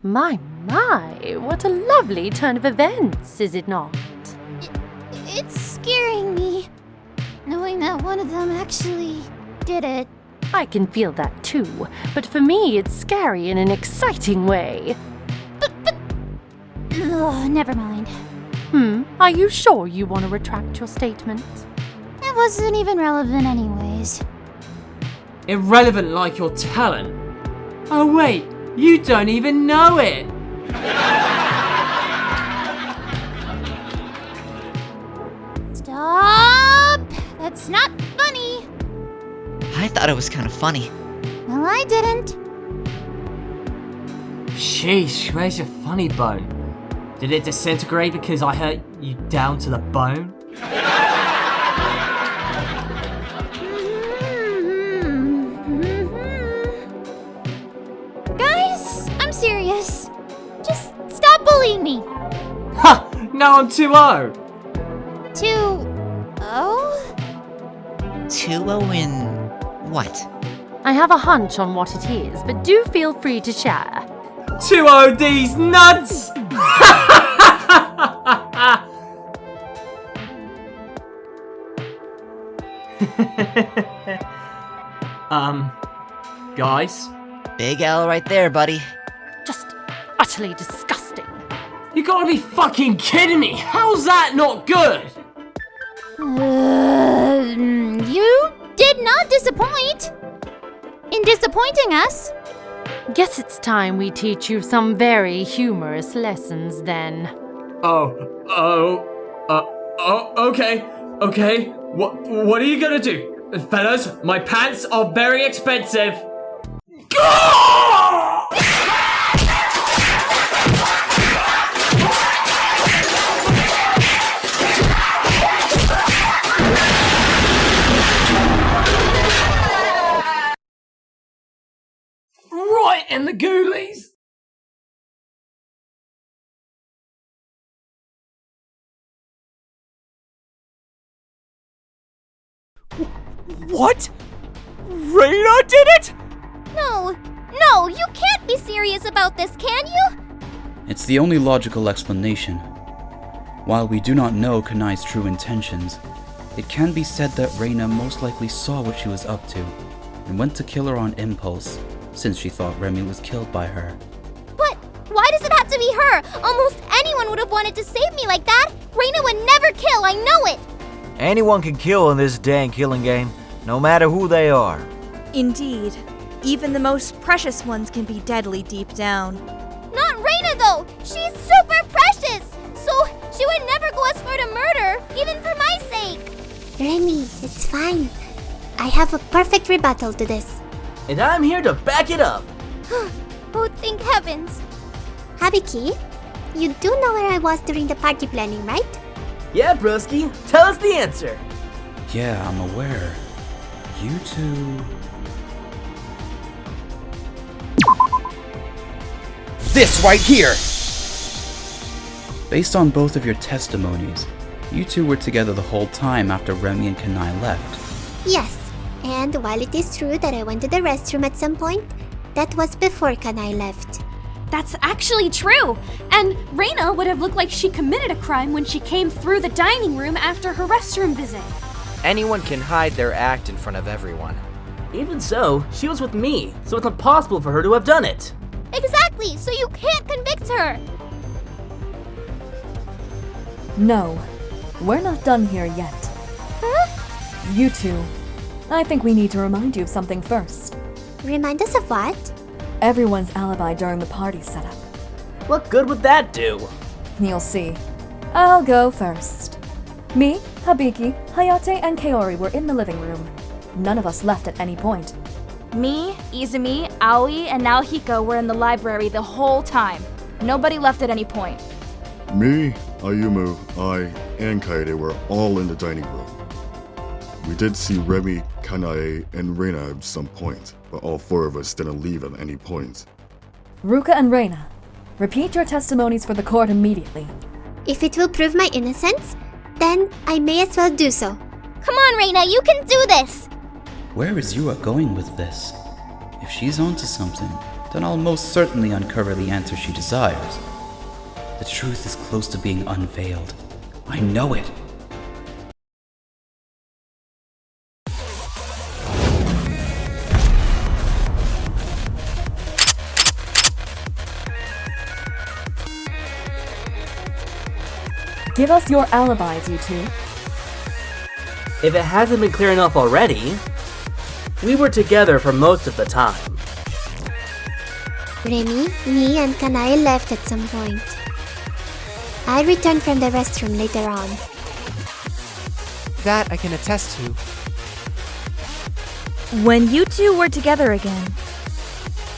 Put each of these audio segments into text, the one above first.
My, what a lovely turn of events, is it not? It's scaring me, knowing that one of them actually did it. I can feel that too, but for me it's scary in an exciting way. Ugh, never mind. Are you sure you want to retract your statement? It wasn't even relevant anyways. Irrelevant like your talent? Oh wait, you don't even know it! Stop! That's not funny! I thought it was kind of funny. Well, I didn't. Sheesh, where's your funny bone? Did it disintegrate because I hurt you down to the bone? Guys, I'm serious. Just stop bullying me. Ha! Now I'm 2-0! 2-0? 2-0 in what? I have a hunch on what it is, but do feel free to share. 2-0 these nuts! Guys? Big L right there, buddy. Just utterly disgusting. You gotta be fucking kidding me! How's that not good? You did not disappoint. In disappointing us. Guess it's time we teach you some very humorous lessons then. Okay. What are you gonna do? Fellas, my pants are very expensive. Right in the ghoulies! What? Reina did it?! No, you can't be serious about this, can you? It's the only logical explanation. While we do not know Kunai's true intentions, it can be said that Reina most likely saw what she was up to and went to kill her on impulse, since she thought Remy was killed by her. But why does it have to be her? Almost anyone would have wanted to save me like that. Reina would never kill, I know it. Anyone can kill in this dang killing game, no matter who they are. Indeed. Even the most precious ones can be deadly deep down. Not Reina though! She's super precious! So she would never go as far to murder, even for my sake. Remy, it's fine. I have a perfect rebuttal to this. And I'm here to back it up. Oh, thank heavens. Habiki, you do know where I was during the party planning, right? Yeah, broski, tell us the answer. Yeah, I'm aware. You two... This right here! Based on both of your testimonies, you two were together the whole time after Remy and Kunai left. Yes, and while it is true that I went to the restroom at some point, that was before Kunai left. That's actually true! And Reina would have looked like she committed a crime when she came through the dining room after her restroom visit. Anyone can hide their act in front of everyone. Even so, she was with me, so it's impossible for her to have done it. Exactly, so you can't convict her. No, we're not done here yet. Huh? You two, I think we need to remind you of something first. Remind us of what? Everyone's alibi during the party setup. What good would that do? You'll see. I'll go first. Me, Habiki, Hayate, and Kaori were in the living room. None of us left at any point. Me, Izumi, Aoi, and now Hiko were in the library the whole time. Nobody left at any point. Me, Ayumu, I, and Kaede were all in the dining room. We did see Remy, Kanae, and Reina at some point, but all four of us didn't leave at any point. Ruka and Reina, repeat your testimonies for the court immediately. If it will prove my innocence, then I may as well do so. Come on, Reina, you can do this! Where is Yua going with this? If she's onto something, then I'll most certainly uncover the answer she desires. The truth is close to being unveiled. I know it. Give us your alibis, you two. If it hasn't been clear enough already, we were together for most of the time. Remy, me, and Kanai left at some point. I returned from the restroom later on. That I can attest to. When you two were together again,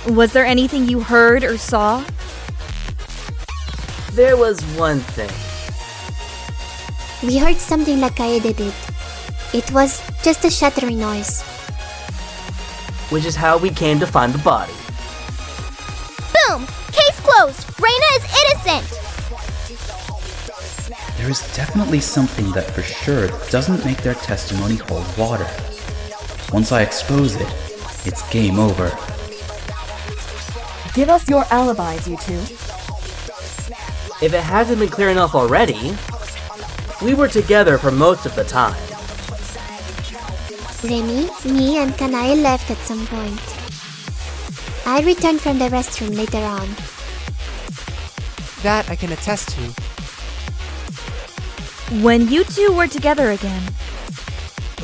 was there anything you heard or saw? There was one thing. We heard something like Kaede did. It was just a shattering noise. Which is how we came to find the body. Boom! Case closed! Reina is innocent! There is definitely something that for sure doesn't make their testimony hold water. Once I expose it, it's game over. Give us your alibis, you two. If it hasn't been clear enough already, we were together for most of the time. Remy, me, and Kanai left at some point. I returned from the restroom later on. That I can attest to. When you two were together again,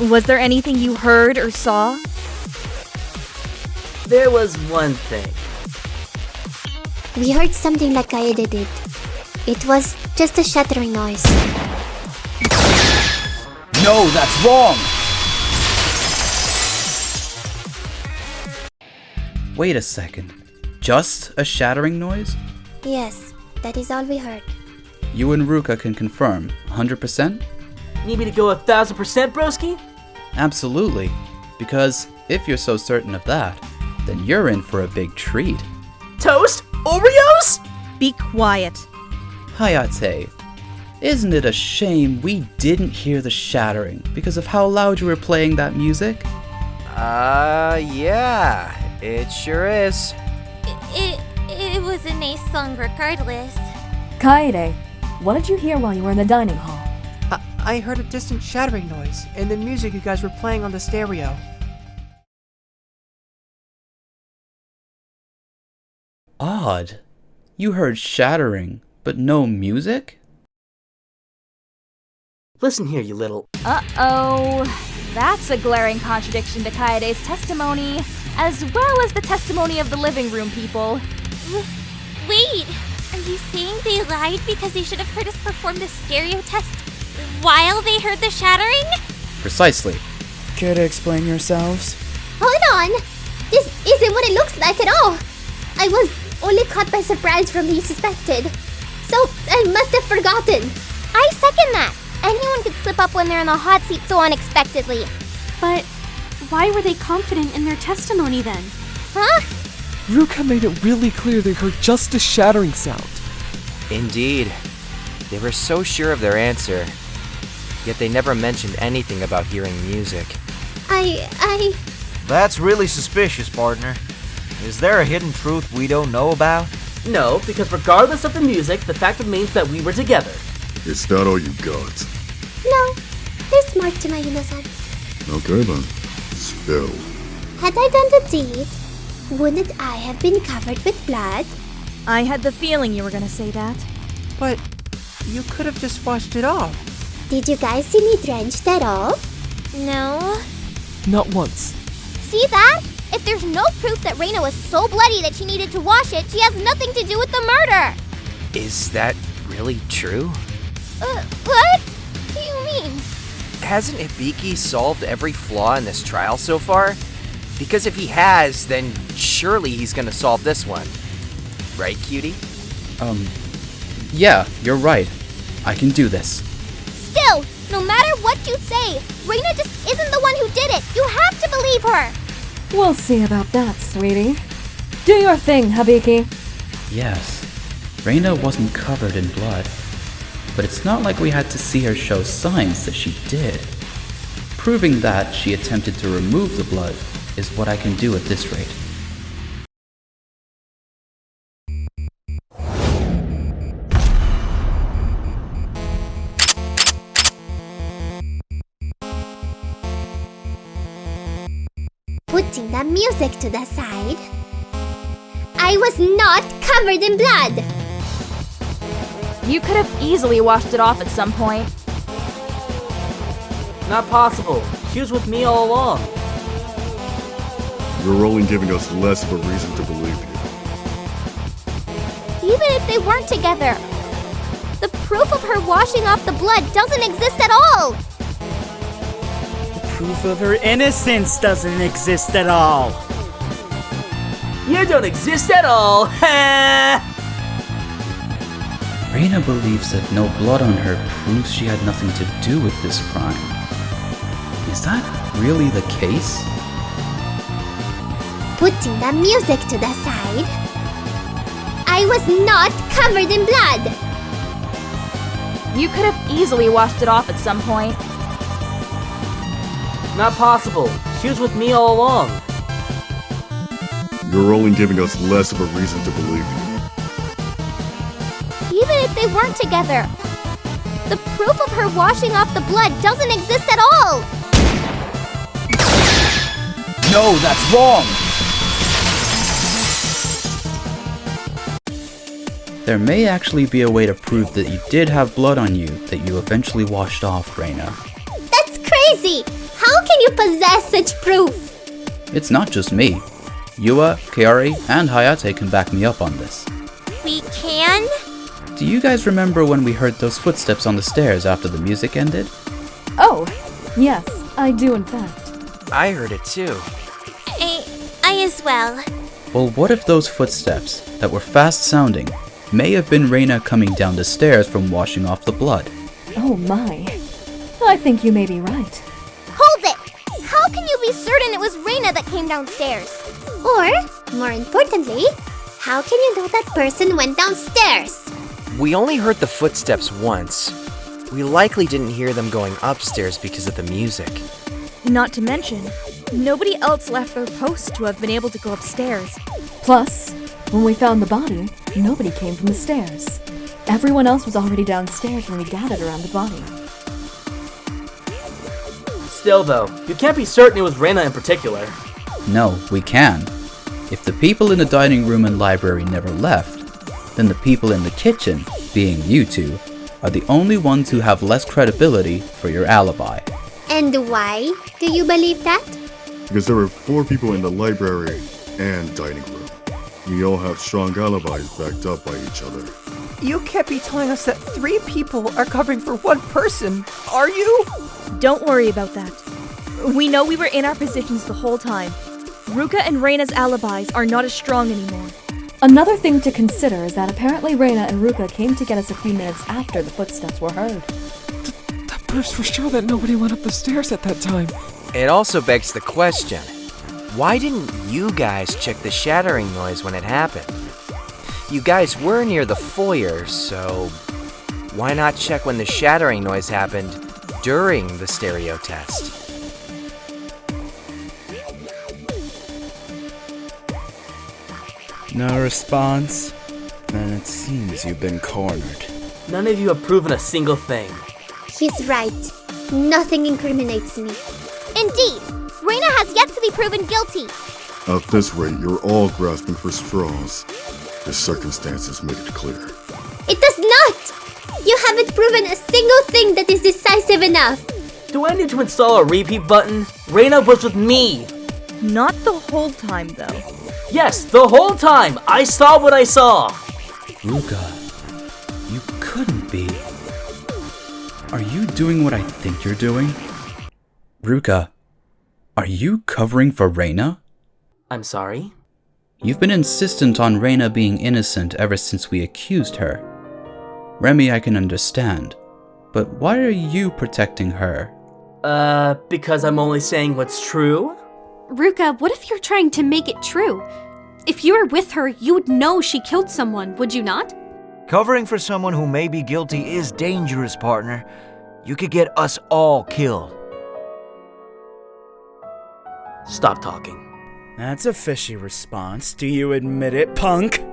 was there anything you heard or saw? There was one thing. We heard something like Kaede did. It was just a shattering noise. No, that's wrong! Wait a second. Just a shattering noise? Yes, that is all we heard. You and Ruka can confirm, 100%? Need me to go 1000%, broski? Absolutely. Because if you're so certain of that, then you're in for a big treat. Toast? Oreos? Be quiet. Hayate, isn't it a shame we didn't hear the shattering because of how loud you were playing that music? Yeah, it sure is. It was a nice song regardless. Kaede, what did you hear while you were in the dining hall? I heard a distant shattering noise and the music you guys were playing on the stereo. Odd. You heard shattering, but no music? Listen here, you little... Uh-oh. That's a glaring contradiction to Kaede's testimony, as well as the testimony of the living room people. Wait, are you saying they lied because they should have heard us perform the stereo test while they heard the shattering? Precisely. Care to explain yourselves? Hold on! This isn't what it looks like at all! I was only caught by surprise from being suspected. So, I must have forgotten. I second that. Anyone could slip up when they're in the hot seat so unexpectedly. But why were they confident in their testimony then? Huh? Ruka made it really clear they heard just a shattering sound. Indeed. They were so sure of their answer, yet they never mentioned anything about hearing music. That's really suspicious, partner. Is there a hidden truth we don't know about? No, because regardless of the music, the fact remains that we were together. Is that all you got? No, there's more to my innocence. Okay then. Spill. Had I done the deed, wouldn't I have been covered with blood? I had the feeling you were gonna say that. But you could have just washed it off. Did you guys see me drenched at all? No. Not once. See that? If there's no proof that Reina was so bloody that she needed to wash it, she has nothing to do with the murder. Is that really true? What? What do you mean? Hasn't Hibiki solved every flaw in this trial so far? Because if he has, then surely he's gonna solve this one. Right, cutie? Yeah, you're right. I can do this. Still, no matter what you say, Reina just isn't the one who did it. You have to believe her. We'll see about that, sweetie. Do your thing, Hibiki. Yes, Reina wasn't covered in blood. But it's not like we had to see her show signs that she did. Proving that she attempted to remove the blood is what I can do at this rate. Putting the music to the side, I was not covered in blood! You could have easily washed it off at some point. Not possible. She was with me all along. You're only giving us less of a reason to believe you. Even if they weren't together, the proof of her washing off the blood doesn't exist at all! Proof of her innocence doesn't exist at all. You don't exist at all! Reina believes that no blood on her proves she had nothing to do with this crime. Is that really the case? Putting the music to the side, I was not covered in blood! You could have easily washed it off at some point. Not possible. She was with me all along. You're only giving us less of a reason to believe you. Even if they weren't together, the proof of her washing off the blood doesn't exist at all! No, that's wrong! There may actually be a way to prove that you did have blood on you that you eventually washed off, Reina. That's crazy! How can you possess such proof? It's not just me. Yua, Kaori, and Hayate can back me up on this. We can? Do you guys remember when we heard those footsteps on the stairs after the music ended? Oh, yes, I do in fact. I heard it too. I as well. Well, what if those footsteps, that were fast sounding, may have been Reina coming down the stairs from washing off the blood? Oh my. I think you may be right. Hold it! How can you be certain it was Reina that came downstairs? Or, more importantly, how can you know that person went downstairs? We only heard the footsteps once. We likely didn't hear them going upstairs because of the music. Not to mention, nobody else left their post to have been able to go upstairs. Plus, when we found the body, nobody came from the stairs. Everyone else was already downstairs when we gathered around the body. Still though, you can't be certain it was Reina in particular. No, we can. If the people in the dining room and library never left, then the people in the kitchen, being you two, are the only ones who have less credibility for your alibi. And why do you believe that? Because there were 4 people in the library and dining room. We all have strong alibis backed up by each other. You can't be telling us that 3 people are covering for 1 person, are you? Don't worry about that. We know we were in our positions the whole time. Ruka and Reina's alibis are not as strong anymore. Another thing to consider is that apparently Reina and Ruka came to get us a few minutes after the footsteps were heard. That proves for sure that nobody went up the stairs at that time. It also begs the question, why didn't you guys check the shattering noise when it happened? You guys were near the foyer, so why not check when the shattering noise happened during the stereo test? No response? Then it seems you've been cornered. None of you have proven a single thing. He's right. Nothing incriminates me. Indeed, Reina has yet to be proven guilty. At this rate, you're all grasping for straws. The circumstances make it clear. It does not! You haven't proven a single thing that is decisive enough. Do I need to install a repeat button? Reina was with me! Not the whole time, though. Yes, the whole time! I saw what I saw! Ruka, you couldn't be. Are you doing what I think you're doing? Ruka, are you covering for Reina? I'm sorry? You've been insistent on Reina being innocent ever since we accused her. Remy, I can understand. But why are you protecting her? Because I'm only saying what's true? Ruka, what if you're trying to make it true? If you were with her, you would know she killed someone, would you not? Covering for someone who may be guilty is dangerous, partner. You could get us all killed. Stop talking. That's a fishy response. Do you admit it, punk?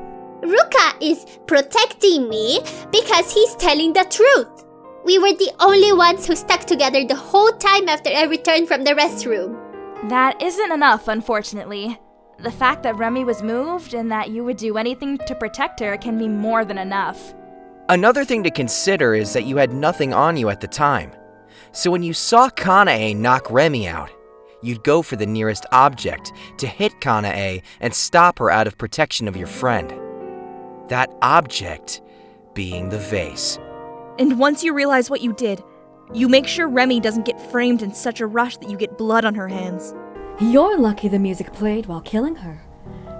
Ruka is protecting me because he's telling the truth. We were the only ones who stuck together the whole time after I returned from the restroom. That isn't enough, unfortunately. The fact that Remy was moved and that you would do anything to protect her can be more than enough. Another thing to consider is that you had nothing on you at the time. So when you saw Kanae knock Remy out, you'd go for the nearest object to hit Kanae and stop her out of protection of your friend. That object being the vase. And once you realize what you did, you make sure Remy doesn't get framed in such a rush that you get blood on her hands. You're lucky the music played while killing her,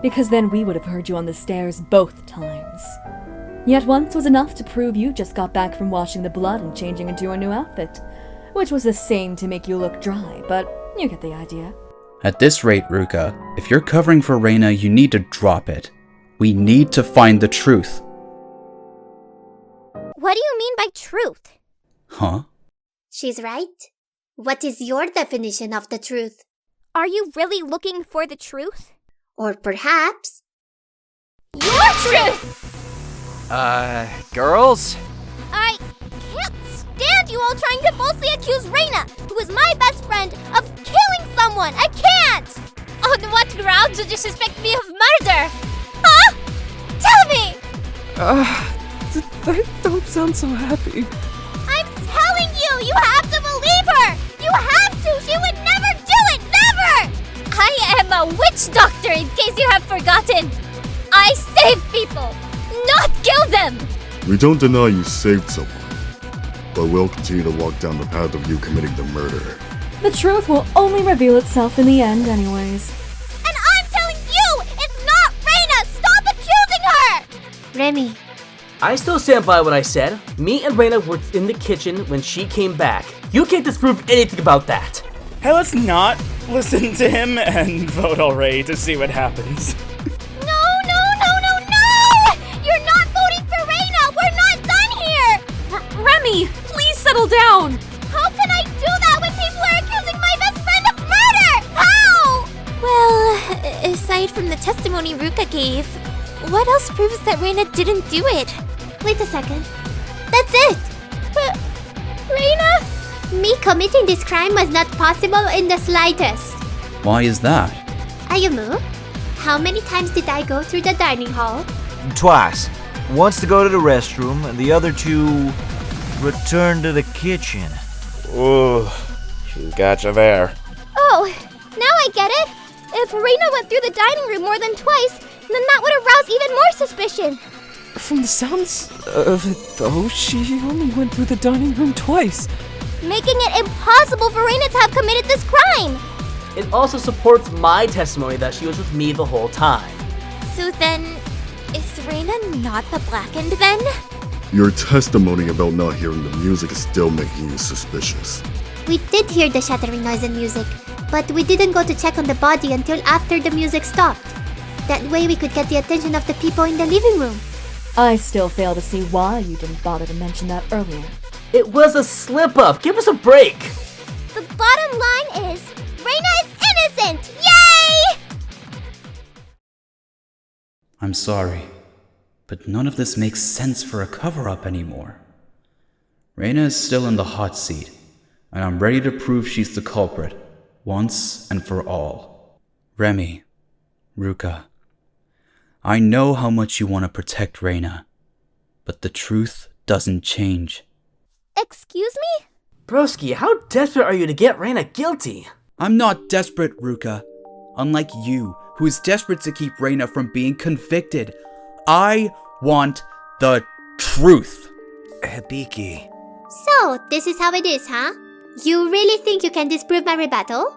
because then we would have heard you on the stairs both times. Yet once was enough to prove you just got back from washing the blood and changing into a new outfit, which was the same to make you look dry, but you get the idea. At this rate, Ruka, if you're covering for Reina, you need to drop it. We need to find the truth. What do you mean by truth? Huh? She's right. What is your definition of the truth? Are you really looking for the truth? Or perhaps... your truth! Girls? I can't stand you all trying to falsely accuse Reina, who is my best friend, of killing someone! I can't! On what grounds would you suspect me of murder? Huh? Tell me! They don't sound so happy. I'm telling you, you have to believe her! You have to! She would never do it! Never! I am a witch doctor, in case you have forgotten. I save people, not kill them! We don't deny you saved someone, but we'll continue to walk down the path of you committing the murder. The truth will only reveal itself in the end anyways. And I'm telling you, it's not Reina! Stop accusing her! Remy. I still stand by what I said. Me and Reina were in the kitchen when she came back. You can't disprove anything about that. Hey, let's not listen to him and vote already to see what happens. No! You're not voting for Reina! We're not done here! Remy, please settle down! How can I do that when people are accusing my best friend of murder? How? Well, aside from the testimony Ruka gave, what else proves that Reina didn't do it? Wait a second. That's it! But, Reina? Me committing this crime was not possible in the slightest. Why is that? Ayumu, how many times did I go through the dining hall? Twice. Once to go to the restroom, and the other to return to the kitchen. Ooh, she got you there. Oh, now I get it. If Reina went through the dining room more than twice, then that would arouse even more suspicion. From the sounds of it, though, she only went through the dining room twice. Making it impossible for Reina to have committed this crime. It also supports my testimony that she was with me the whole time. So then, is Reina not the Blackened then? Your testimony about not hearing the music is still making you suspicious. We did hear the shattering noise and music, but we didn't go to check on the body until after the music stopped. That way we could get the attention of the people in the living room. I still fail to see why you didn't bother to mention that earlier. It was a slip-up. Give us a break. The bottom line is, Reina is innocent! Yay! I'm sorry, but none of this makes sense for a cover-up anymore. Reina is still in the hot seat, and I'm ready to prove she's the culprit, once and for all. Remy, Ruka, I know how much you want to protect Reina, but the truth doesn't change. Excuse me? Broski, how desperate are you to get Reina guilty? I'm not desperate, Ruka. Unlike you, who is desperate to keep Reina from being convicted. I want the truth. Hibiki. So, this is how it is, huh? You really think you can disprove my rebuttal?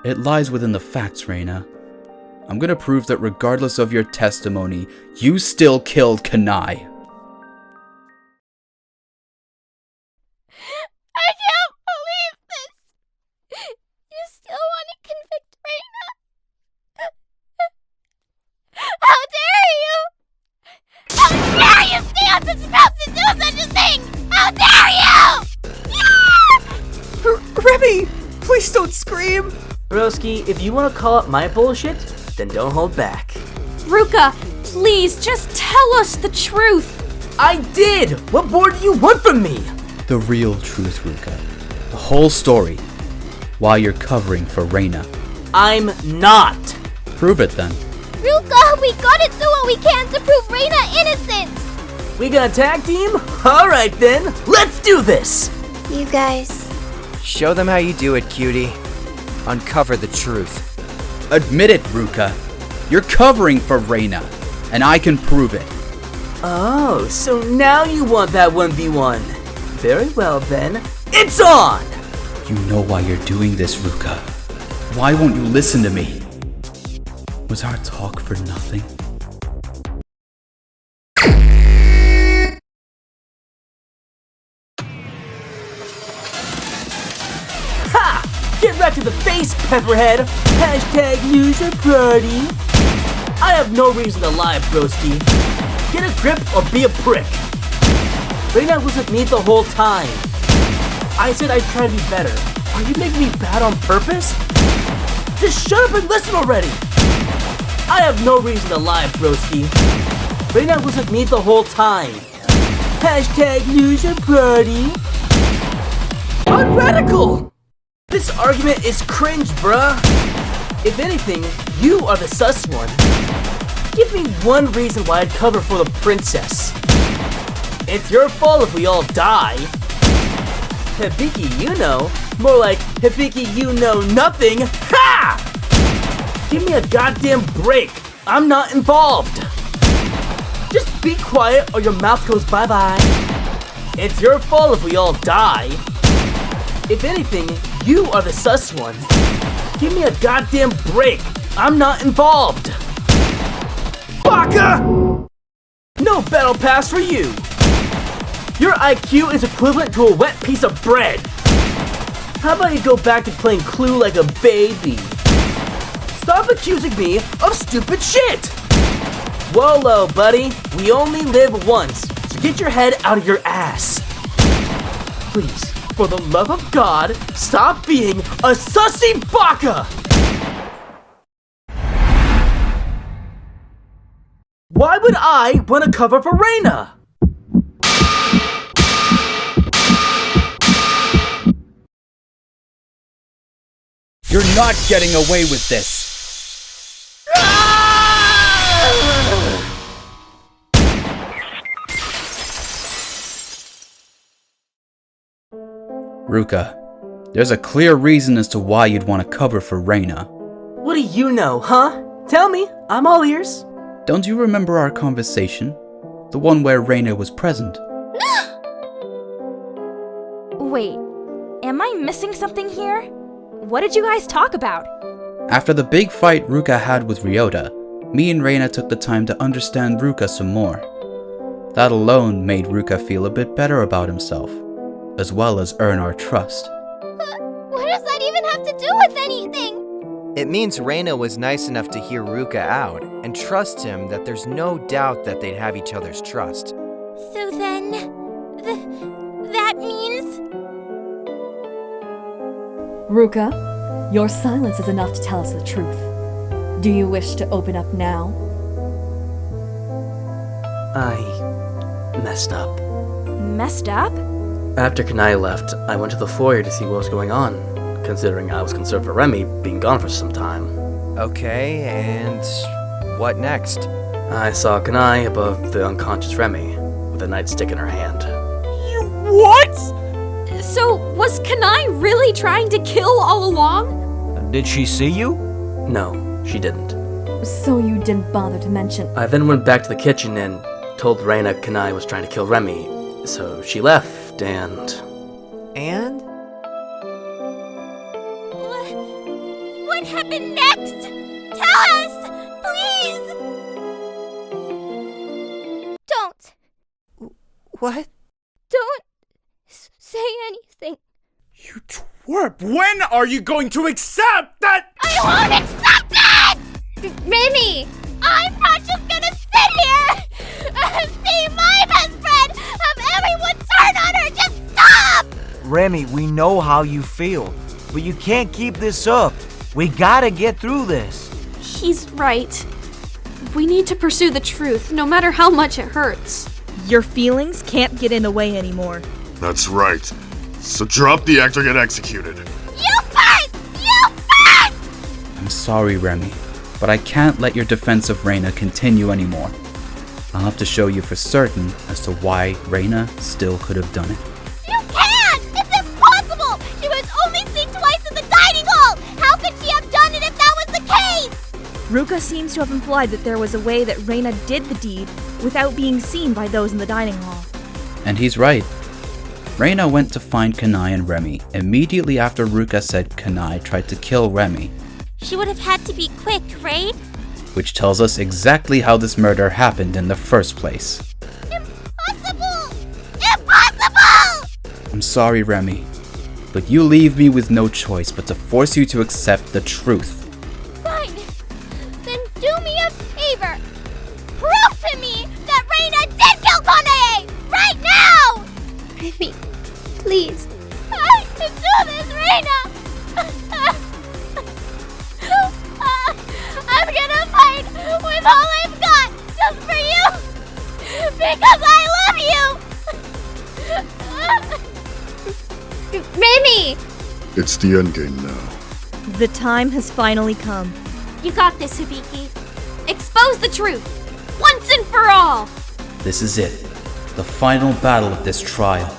It lies within the facts, Reina. I'm gonna prove that regardless of your testimony, you still killed Kuni. I can't believe this! You still want to convict Reina? How dare you! How dare you stay on such grounds to do such a thing! How dare you! Remy, please don't scream! Broski, if you want to call up my bullshit, then don't hold back. Ruka, please, just tell us the truth! I did! What more do you want from me? The real truth, Ruka. The whole story. Why you're covering for Reina. I'm not. Prove it then. Ruka, we gotta do what we can to prove Reina innocent! We got a tag team? Alright then, let's do this! You guys. Show them how you do it, cutie. Uncover the truth. Admit it, Ruka. You're covering for Reina, and I can prove it. Oh, so now you want that 1v1. Very well then, it's on! You know why you're doing this, Ruka. Why won't you listen to me? Was our talk for nothing? Ha! Get right to the face, Pepperhead! Hashtag loser party! I have no reason to lie, broski. Get a grip or be a prick. Reina was with me the whole time. I said I'd try to be better. Are you making me bad on purpose? Just shut up and listen already! I have no reason to lie, broski. Reina was with me the whole time. Hashtag loser party. Unradical! This argument is cringe, bruh. If anything, you are the sus one. Give me one reason why I'd cover for the princess. It's your fault if we all die. Hibiki, you know. More like, Hibiki, you know nothing. Ha! Give me a goddamn break. I'm not involved. Just be quiet or your mouth goes bye-bye. It's your fault if we all die. If anything, you are the sus one. Give me a goddamn break. I'm not involved. Baka! No battle pass for you. Your IQ is equivalent to a wet piece of bread. How about you go back to playing Clue like a baby? Stop accusing me of stupid shit! Whoa, buddy. We only live once, so get your head out of your ass. Please, for the love of God, stop being a sussy baka! Why would I want to cover for Reina? You're not getting away with this. Ruka, there's a clear reason as to why you'd want to cover for Reina. What do you know, huh? Tell me, I'm all ears. Don't you remember our conversation? The one where Reina was present? Wait, am I missing something here? What did you guys talk about? After the big fight Ruka had with Ryota, me and Reina took the time to understand Ruka some more. That alone made Ruka feel a bit better about himself, as well as earn our trust. What does that even have to do with anything? It means Reina was nice enough to hear Ruka out and trust him that there's no doubt that they'd have each other's trust. So then, that means... Ruka, your silence is enough to tell us the truth. Do you wish to open up now? I messed up. Messed up? After Kanai left, I went to the foyer to see what was going on, considering I was concerned for Remy being gone for some time. Okay, and what next? I saw Kanai above the unconscious Remy, with a nightstick in her hand. What? So, was Kanai really trying to kill all along? Did she see you? No, she didn't. So you didn't bother to mention... I then went back to the kitchen and told Reina Kanai was trying to kill Remy, so she left and... And? What happened next? Tell us! Please! Don't. What? Don't say anything. You twerp! When are you going to accept that? I won't accept it! Remy! I'm not just gonna sit here and see my best friend have everyone turn on her! Just stop! Remy, we know how you feel, but you can't keep this up. We gotta get through this. He's right. We need to pursue the truth, no matter how much it hurts. Your feelings can't get in the way anymore. That's right. So drop the act or get executed. You first! You first! I'm sorry, Remy, but I can't let your defense of Reina continue anymore. I'll have to show you for certain as to why Reina still could have done it. You can't! It's impossible! She was only seen twice in the dining hall! How could she have done it if that was the case? Ruka seems to have implied that there was a way that Reina did the deed without being seen by those in the dining hall. And he's right. Reina went to find Kuni and Remy immediately after Ruka said Kuni tried to kill Remy, She would have had to be quick, right? which tells us exactly how this murder happened in the first place. Impossible! Impossible! I'm sorry, Remy, but you leave me with no choice but to force you to accept the truth. Fine. Then do me a favor. Prove to me that Reina did kill Kuni! Right now! Remy, please. I can do this, Reina! I'm gonna fight with all I've got just for you! Because I love you! Remy! It's the endgame now. The time has finally come. You got this, Hibiki. Expose the truth, once and for all! This is it, the final battle of this trial.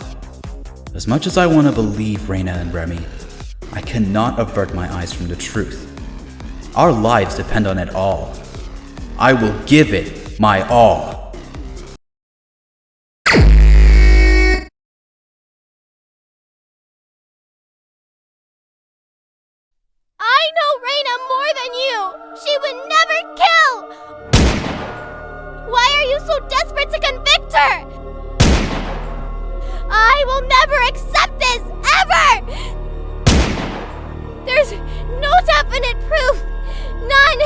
As much as I want to believe Reina and Remy, I cannot avert my eyes from the truth. Our lives depend on it all. I will give it my all. I know Reina more than you! She would never kill! Why are you so desperate to convict her? I will never accept this, ever! There's no definite proof. None.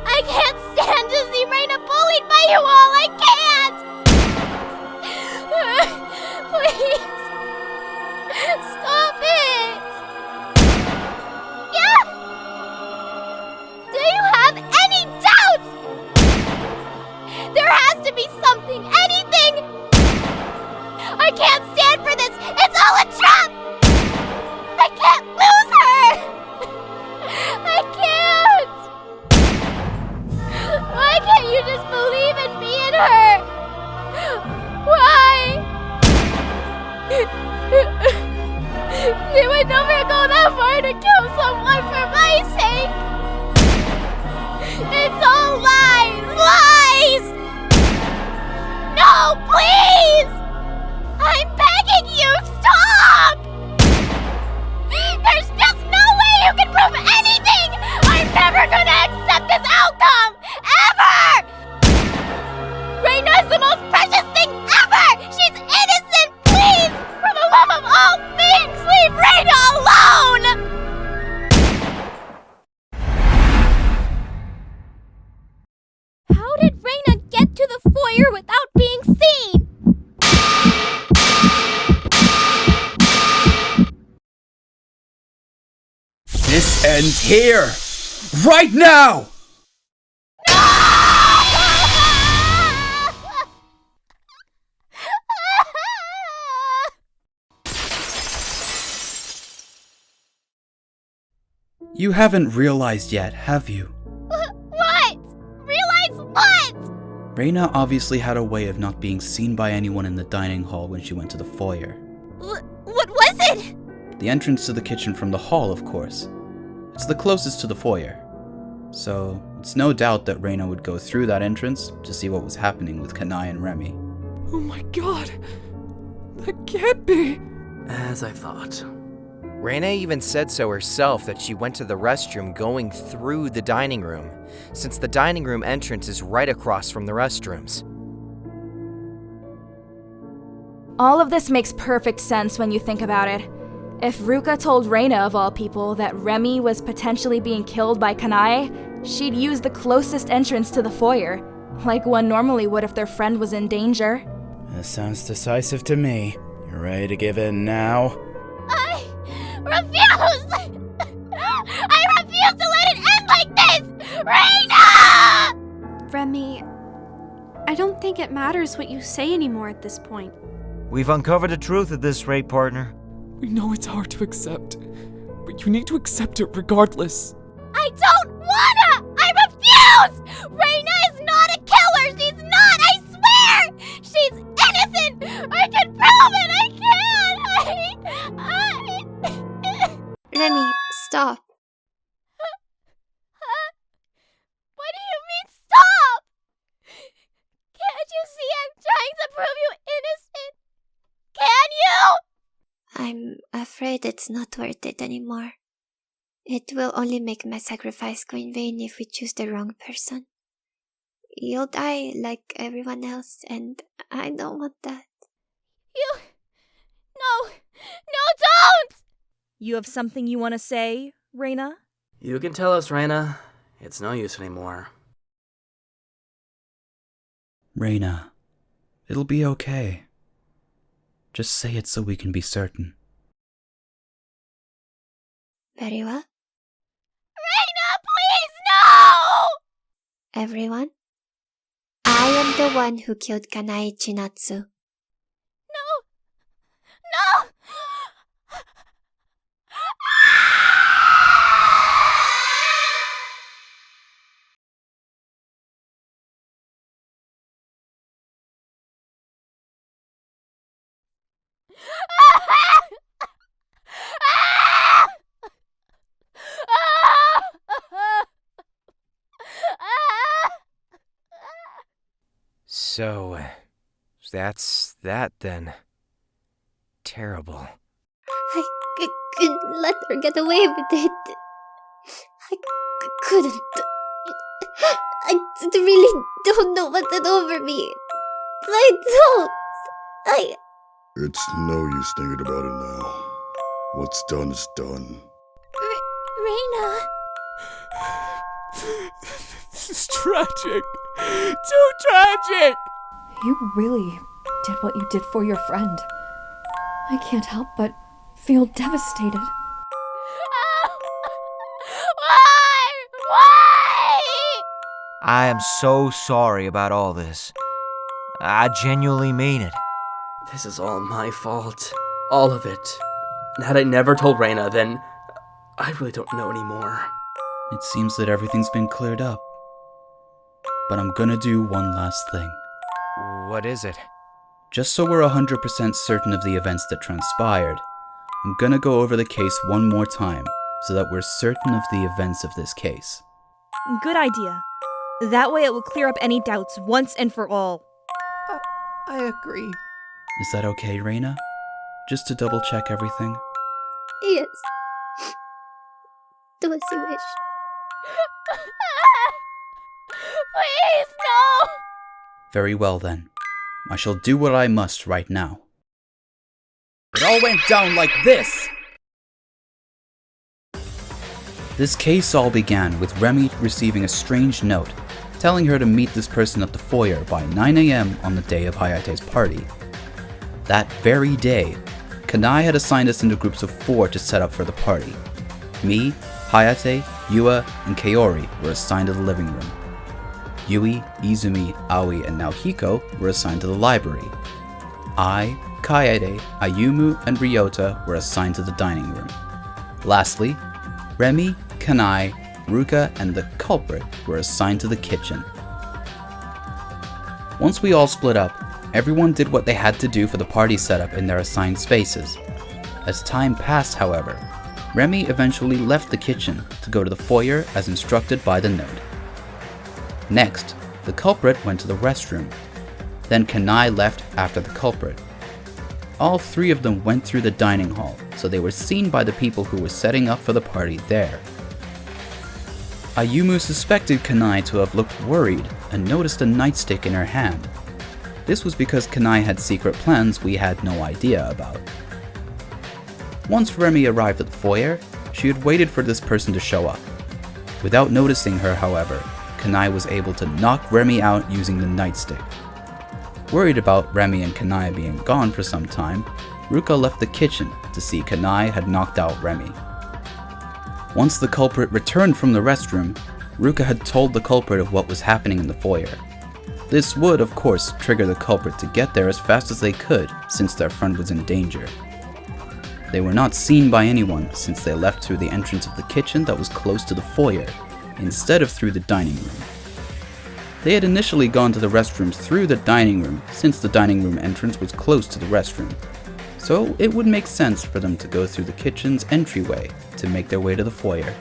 I can't stand to see Reina bullied by you all. I can't! Please. Stop it! Yeah! Do you have any doubts? There has to be something, anything! I can't stand for this! It's all a trap! I can't lose her! I can't! Why can't you just believe in me and her? Why? They would never go that far to kill someone for my sake! It's all lies! Lies! No, please! I'm begging you, stop! There's just no way you can prove anything! I'm never gonna accept this outcome! Ever! Reina is the most precious thing ever! She's innocent, please! For the love of all things, leave Reina alone! How did Reina get to the foyer without being seen? This ends here! Right now! You haven't realized yet, have you? What? Realize what? Reina obviously had a way of not being seen by anyone in the dining hall when she went to the foyer. What was it? The entrance to the kitchen from the hall, of course. It's the closest to the foyer. So, it's no doubt that Reina would go through that entrance to see what was happening with Kuni and Remy. Oh my god! That can't be! As I thought. Reina even said so herself that she went to the restroom going through the dining room, since the dining room entrance is right across from the restrooms. All of this makes perfect sense when you think about it. If Ruka told Reina, of all people, that Remy was potentially being killed by Kuni, she'd use the closest entrance to the foyer, like one normally would if their friend was in danger. That sounds decisive to me. You ready to give in now? I refuse! I refuse to let it end like this! Reina! Remy, I don't think it matters what you say anymore at this point. We've uncovered the truth at this rate, partner. We know it's hard to accept, but you need to accept it regardless. I don't wanna! I refuse! Reina is not a killer! She's not! I swear! She's innocent! I can prove it! I can! Remy, stop. What do you mean, stop? Can't you see I'm trying to prove you innocent? Can you? I'm afraid it's not worth it anymore. It will only make my sacrifice go in vain if we choose the wrong person. You'll die like everyone else, and I don't want that. No, don't! You have something you want to say, Reina? You can tell us, Reina. It's no use anymore. Reina, it'll be okay. Just say it so we can be certain. Very well. Reina, please, no! Everyone, I am the one who killed Kanae Chinatsu. No! So, that's that then. Terrible. I couldn't let her get away with it. I couldn't. I really don't know what's over me. I don't. It's no use thinking about it now. What's done is done. Reina. This is tragic. Too tragic! You really did what you did for your friend. I can't help but feel devastated. Why? I am so sorry about all this. I genuinely mean it. This is all my fault. All of it. And had I never told Reina, then I really don't know anymore. It seems that everything's been cleared up. But I'm gonna do one last thing. What is it? Just so we're 100% certain of the events that transpired, I'm gonna go over the case one more time, so that we're certain of the events of this case. Good idea. That way it will clear up any doubts once and for all. I agree. Is that okay, Reina? Just to double check everything? Yes. Do as you wish. Please, no! Very well then. I shall do what I must right now. It all went down like this! This case all began with Remy receiving a strange note, telling her to meet this person at the foyer by 9 AM on the day of Hayate's party. That very day, Kanae had assigned us into groups of 4 to set up for the party. Me, Hayate, Yua, and Kaori were assigned to the living room. Yui, Izumi, Aoi, and now Hiko were assigned to the library. I, Kaede, Ayumu, and Ryota were assigned to the dining room. Lastly, Remy, Kanae, Ruka, and the culprit were assigned to the kitchen. Once we all split up, everyone did what they had to do for the party setup in their assigned spaces. As time passed, however, Remy eventually left the kitchen to go to the foyer as instructed by the note. Next, the culprit went to the restroom. Then Kanae left after the culprit. All 3 of them went through the dining hall, so they were seen by the people who were setting up for the party there. Ayumu suspected Kanae to have looked worried and noticed a nightstick in her hand. This was because Kanae had secret plans we had no idea about. Once Remy arrived at the foyer, she had waited for this person to show up. Without noticing her, however, Kanae was able to knock Remy out using the nightstick. Worried about Remy and Kanae being gone for some time, Ruka left the kitchen to see Kanae had knocked out Remy. Once the culprit returned from the restroom, Ruka had told the culprit of what was happening in the foyer. This would, of course, trigger the culprit to get there as fast as they could, since their friend was in danger. They were not seen by anyone since they left through the entrance of the kitchen that was close to the foyer, instead of through the dining room. They had initially gone to the restrooms through the dining room since the dining room entrance was close to the restroom, so it would make sense for them to go through the kitchen's entryway to make their way to the foyer.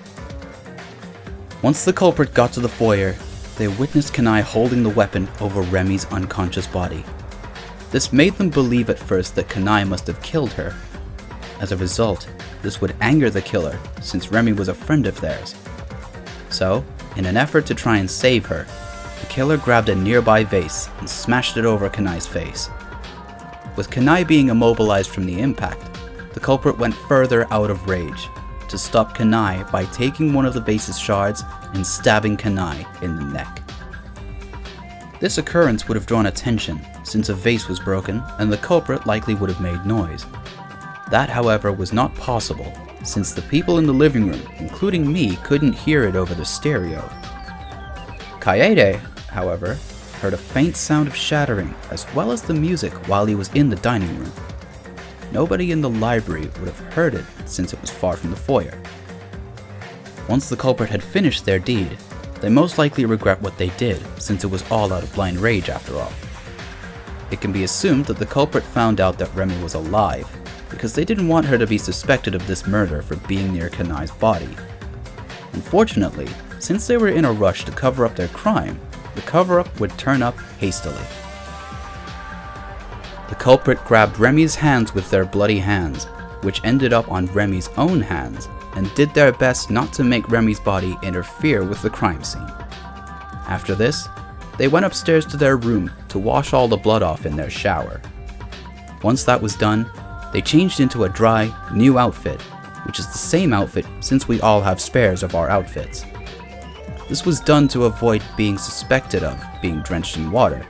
Once the culprit got to the foyer, they witnessed Kuni holding the weapon over Remy's unconscious body. This made them believe at first that Kuni must have killed her. As a result, this would anger the killer since Remy was a friend of theirs. So, in an effort to try and save her, the killer grabbed a nearby vase and smashed it over Kuni's face. With Kuni being immobilized from the impact, the culprit went further out of rage to stop Kuni by taking one of the vase's shards and stabbing Kuni in the neck. This occurrence would have drawn attention since a vase was broken and the culprit likely would have made noise. That, however, was not possible since the people in the living room, including me, couldn't hear it over the stereo. Kaede, however, heard a faint sound of shattering as well as the music while he was in the dining room. Nobody in the library would have heard it since it was far from the foyer. Once the culprit had finished their deed, they most likely regret what they did since it was all out of blind rage after all. It can be assumed that the culprit found out that Remy was alive because they didn't want her to be suspected of this murder for being near Kuni's body. Unfortunately, since they were in a rush to cover up their crime, the cover-up would turn up hastily. The culprit grabbed Remy's hands with their bloody hands, which ended up on Remy's own hands, and did their best not to make Remy's body interfere with the crime scene. After this, they went upstairs to their room to wash all the blood off in their shower. Once that was done, they changed into a dry, new outfit, which is the same outfit since we all have spares of our outfits. This was done to avoid being suspected of being drenched in water.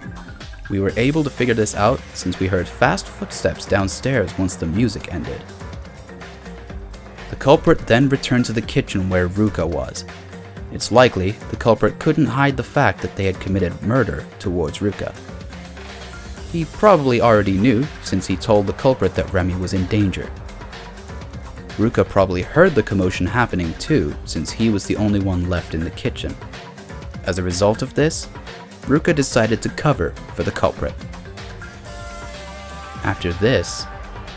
We were able to figure this out since we heard fast footsteps downstairs once the music ended. The culprit then returned to the kitchen where Ruka was. It's likely the culprit couldn't hide the fact that they had committed murder towards Ruka. He probably already knew since he told the culprit that Remy was in danger. Ruka probably heard the commotion happening too, since he was the only one left in the kitchen. As a result of this, Ruka decided to cover for the culprit. After this,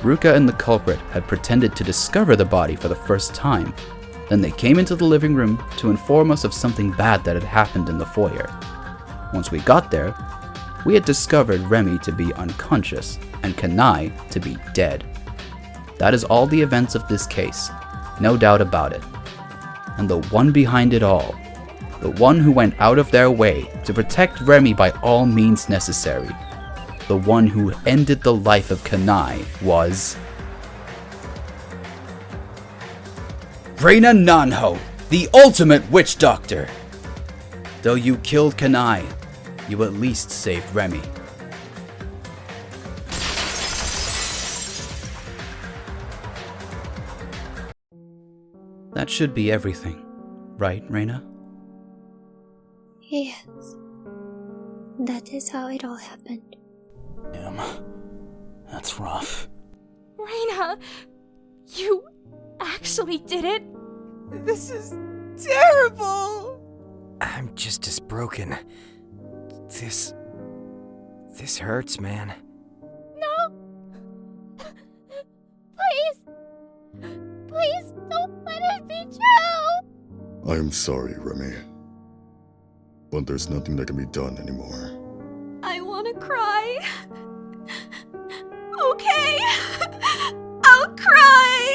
Ruka and the culprit had pretended to discover the body for the first time. Then they came into the living room to inform us of something bad that had happened in the foyer. Once we got there, we had discovered Remy to be unconscious and Kuni to be dead. That is all the events of this case, no doubt about it. And the one behind it all, the one who went out of their way to protect Remy by all means necessary, the one who ended the life of Kuni was... Reina Nanjo, the ultimate witch doctor! Though you killed Kuni, you at least saved Remy. That should be everything, right, Reina? Yes. That is how it all happened. Damn. That's rough. Reina! You actually did it? This is terrible! I'm just as broken. This hurts, man. No! Please don't let it be true! I'm sorry, Remy. But there's nothing that can be done anymore. I wanna cry. Okay. I'll cry.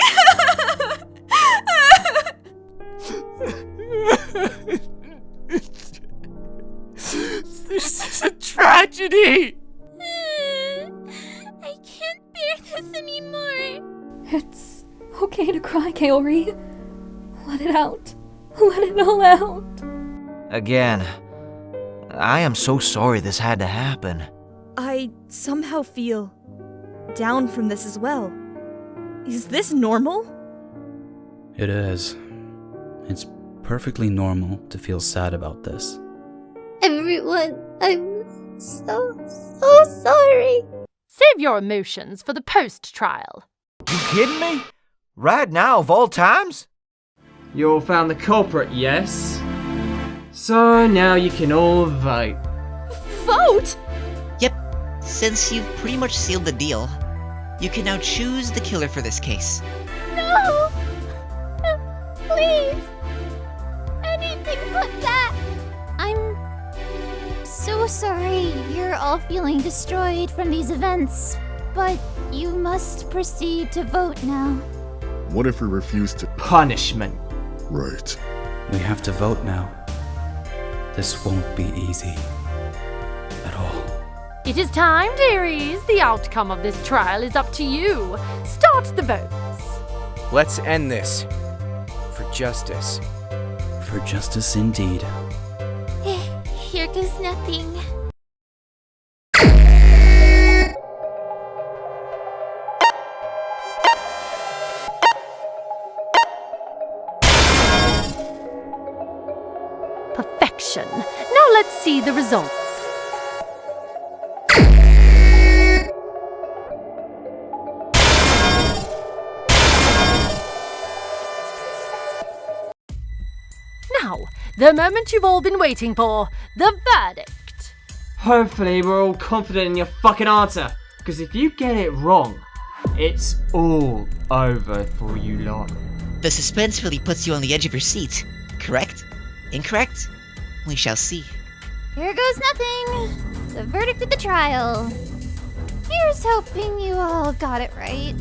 This is a tragedy! I can't bear this anymore. It's okay to cry, Kaori. Let it out. Let it all out. Again, I am so sorry this had to happen. I somehow feel down from this as well. Is this normal? It is. It's perfectly normal to feel sad about this. Everyone, I'm so sorry. Save your emotions for the post-trial. You kidding me? Right now, of all times? You all found the culprit, yes? So now you can all vote. Vote? Yep, since you've pretty much sealed the deal, you can now choose the killer for this case. No! Please! Anything but that! I'm so sorry you're all feeling destroyed from these events, but you must proceed to vote now. What if we refuse to? Punishment. Right. We have to vote now. This won't be easy. At all. It is time, dearies. The outcome of this trial is up to you. Start the votes. Let's end this. For justice. For justice indeed. Here goes nothing. Perfection. Now let's see the results. Now, the moment you've all been waiting for, the verdict. Hopefully we're all confident in your fucking answer, because if you get it wrong, it's all over for you lot. The suspense really puts you on the edge of your seat, correct? Incorrect? We shall see. Here goes nothing. The verdict of the trial. Here's hoping you all got it right.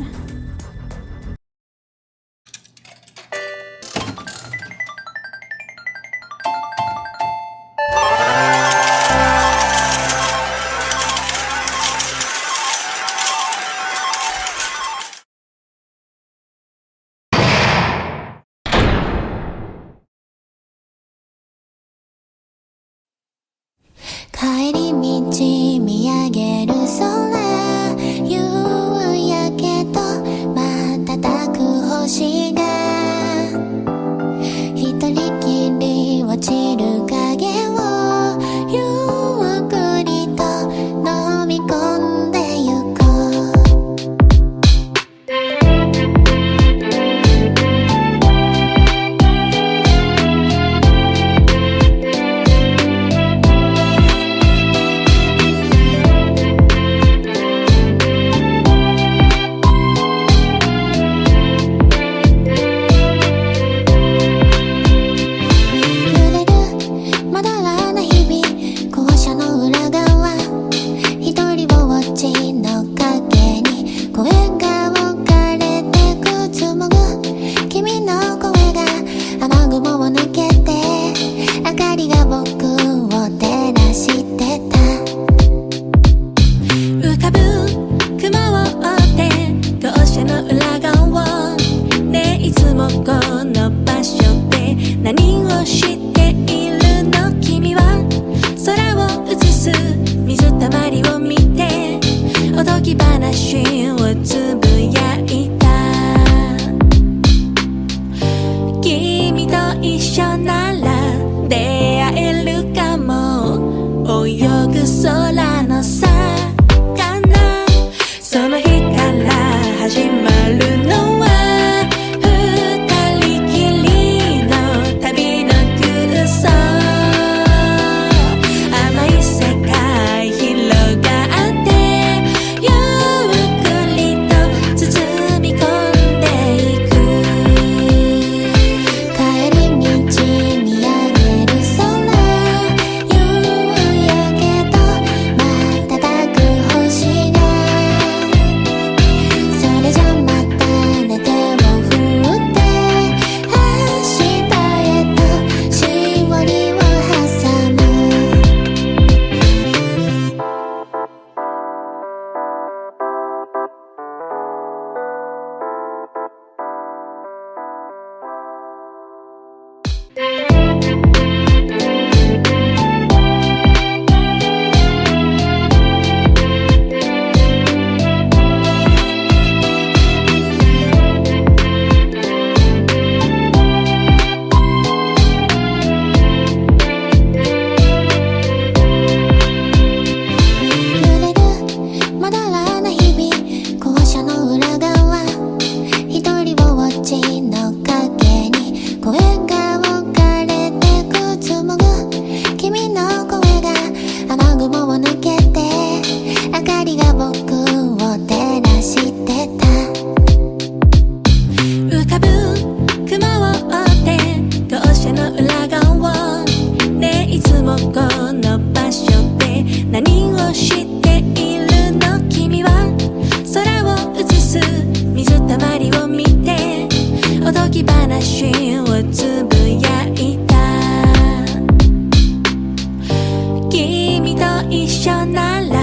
き話をつぶやいた君と一緒なら